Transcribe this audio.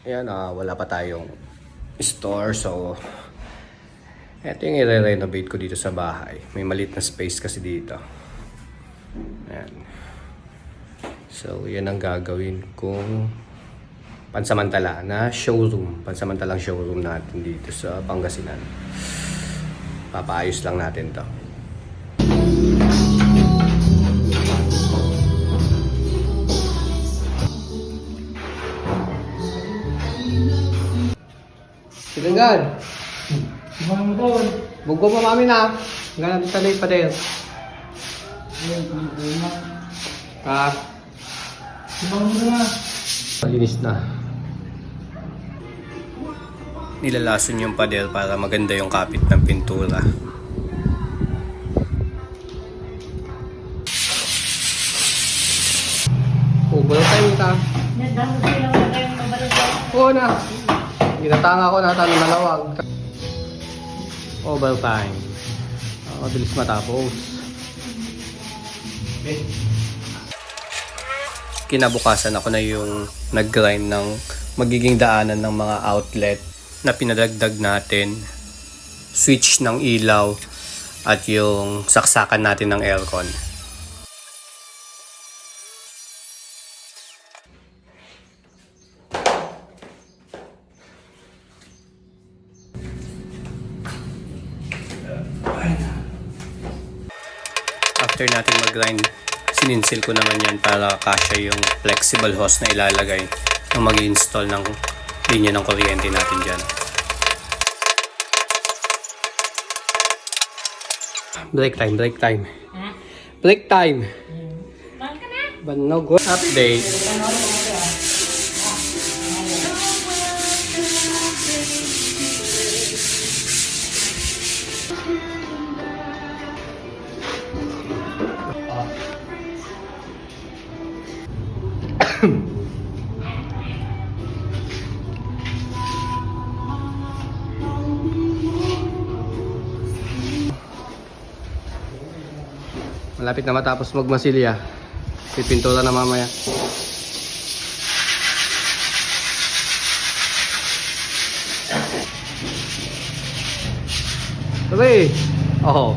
Ayan, wala pa tayong store. So, ito yung i-renovate ko dito sa bahay. May maliit na space kasi dito. Ayan. So, yan ang gagawin kong pansamantala na showroom. Pansamantalang showroom natin dito sa Pangasinan. Papaayos lang natin to. Silanggan! Gimana mo doon? Bugbo mo mami na. Ganang talay pa din. Ha? Gimana mo na? Malinis na. Nilalason yung pader para maganda yung kapit ng pintura. Balo tayo ka. Oo na. Ginatanga ko na tanong malawag. Overtime. Mabilis matapos. Kinabukasan ako na yung nag-grind ng magiging daanan ng mga outlet na pinadagdag natin, switch ng ilaw, at yung saksakan natin ng aircon. After natin mag-grind, sininsil ko naman yan para kasya yung flexible hose na ilalagay nung mag-install ng linya ng kuryente natin dyan. Break time, break time. Break time! Banog update. Malapit na matapos magmasilya. Pipintura na mamaya. Sabi! Oh.